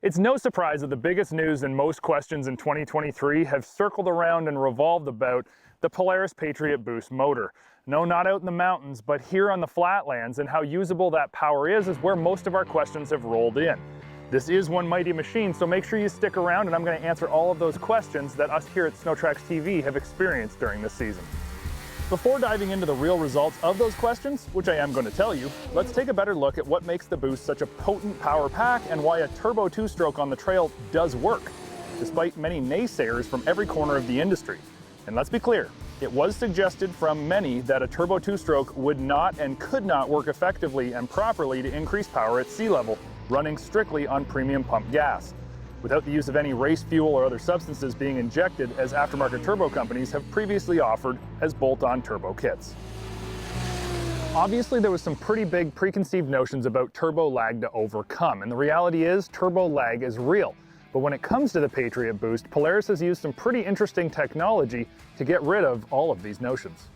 It's no surprise that the biggest news and most questions in 2023 have circled around and revolved about the Polaris Patriot Boost motor. No, not out in the mountains, but here on the flatlands, and how usable that power is where most of our questions have rolled in. This is one mighty machine, so make sure you stick around and I'm going to answer all of those questions that us here at SnowTrax TV have experienced during this season. Before diving into the real results of those questions, which I am going to tell you, let's take a better look at what makes the Boost such a potent power pack and why a turbo two-stroke on the trail does work, despite many naysayers from every corner of the industry. And let's be clear, it was suggested from many that a turbo two-stroke would not and could not work effectively and properly to increase power at sea level, running strictly on premium pump gas, without the use of any race fuel or other substances being injected, as aftermarket turbo companies have previously offered as bolt-on turbo kits. Obviously, there was some pretty big preconceived notions about turbo lag to overcome, and the reality is turbo lag is real. But when it comes to the Patriot Boost, Polaris has used some pretty interesting technology to get rid of all of these notions.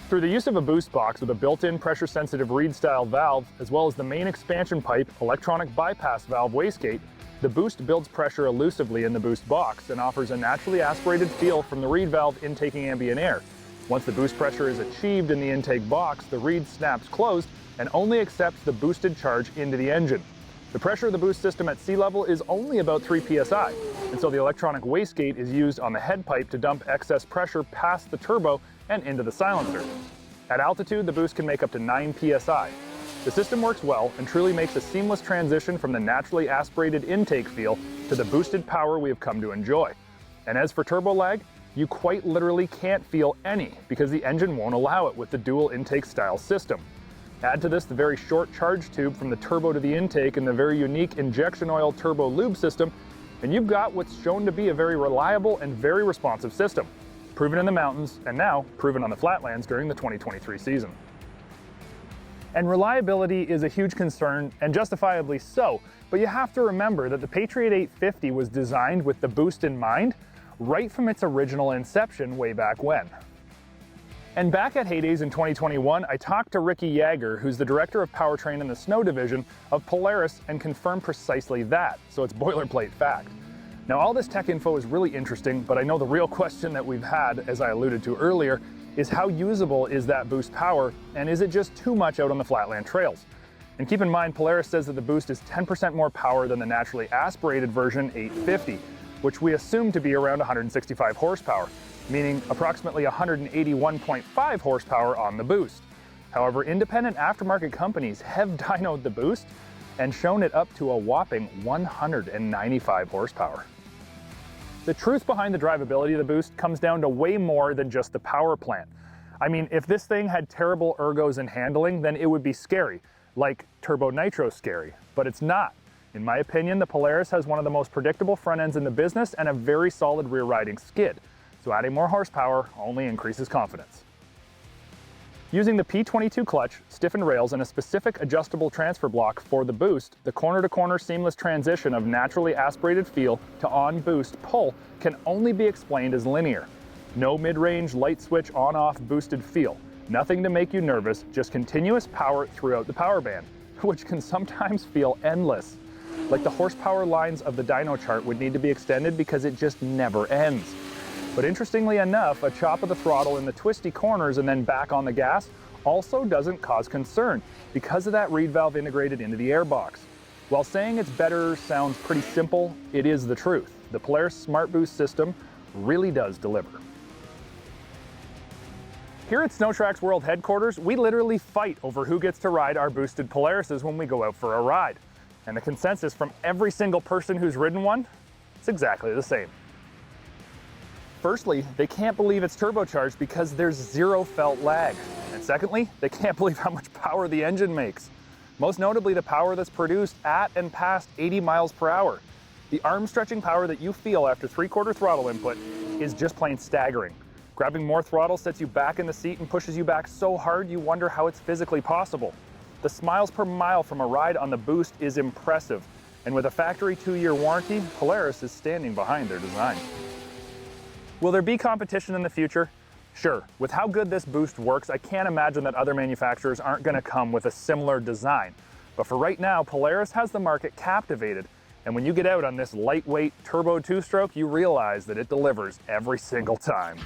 Through the use of a boost box with a built-in pressure-sensitive reed-style valve, as well as the main expansion pipe electronic bypass valve wastegate, the Boost builds pressure elusively in the boost box and offers a naturally aspirated feel from the reed valve intaking ambient air. Once the boost pressure is achieved in the intake box, the reed snaps closed and only accepts the boosted charge into the engine. The pressure of the boost system at sea level is only about 3 psi, and so the electronic wastegate is used on the head pipe to dump excess pressure past the turbo and into the silencer. At altitude, the Boost can make up to 9 psi. The system works well and truly makes a seamless transition from the naturally aspirated intake feel to the boosted power we have come to enjoy. And as for turbo lag, you quite literally can't feel any because the engine won't allow it with the dual intake style system. Add to this the very short charge tube from the turbo to the intake and the very unique injection oil turbo lube system, and you've got what's shown to be a very reliable and very responsive system, proven in the mountains and now proven on the flatlands during the 2023 season. And reliability is a huge concern, and justifiably so, but you have to remember that the Patriot 850 was designed with the Boost in mind right from its original inception way back when. And back at Heydays in 2021, I talked to Ricky Yeager, who's the director of powertrain in the snow division of Polaris, and confirmed precisely that, so it's boilerplate fact. Now, all this tech info is really interesting, but I know the real question that we've had, as I alluded to earlier, is how usable is that Boost power, and is it just too much out on the flatland trails? And keep in mind, Polaris says that the Boost is 10% more power than the naturally aspirated version 850, which we assume to be around 165 horsepower, meaning approximately 181.5 horsepower on the Boost. However, independent aftermarket companies have dynoed the Boost and shown it up to a whopping 195 horsepower. The truth behind the drivability of the Boost comes down to way more than just the power plant. I mean, if this thing had terrible ergos and handling, then it would be scary, like turbo nitro scary, but it's not. In my opinion, the Polaris has one of the most predictable front ends in the business and a very solid rear riding skid, so adding more horsepower only increases confidence. Using the P22 clutch, stiffened rails, and a specific adjustable transfer block for the Boost, the corner-to-corner seamless transition of naturally aspirated feel to on-boost pull can only be explained as linear. No mid-range light switch on-off boosted feel. Nothing to make you nervous, just continuous power throughout the power band, which can sometimes feel endless. Like the horsepower lines of the dyno chart would need to be extended because it just never ends. But interestingly enough, a chop of the throttle in the twisty corners and then back on the gas also doesn't cause concern because of that reed valve integrated into the airbox. While saying it's better sounds pretty simple, it is the truth. The Polaris Smart Boost system really does deliver. Here at SnowTrax World Headquarters, we literally fight over who gets to ride our boosted Polarises when we go out for a ride. And the consensus from every single person who's ridden one is exactly the same. Firstly, they can't believe it's turbocharged because there's zero felt lag. And secondly, they can't believe how much power the engine makes. Most notably, the power that's produced at and past 80 miles per hour. The arm-stretching power that you feel after 3/4 throttle input is just plain staggering. Grabbing more throttle sets you back in the seat and pushes you back so hard you wonder how it's physically possible. The smiles per mile from a ride on the Boost is impressive, and with a factory 2-year warranty, Polaris is standing behind their design. Will there be competition in the future? Sure, with how good this Boost works, I can't imagine that other manufacturers aren't going to come with a similar design. But for right now, Polaris has the market captivated, And when you get out on this lightweight turbo two-stroke, you realize that it delivers every single time.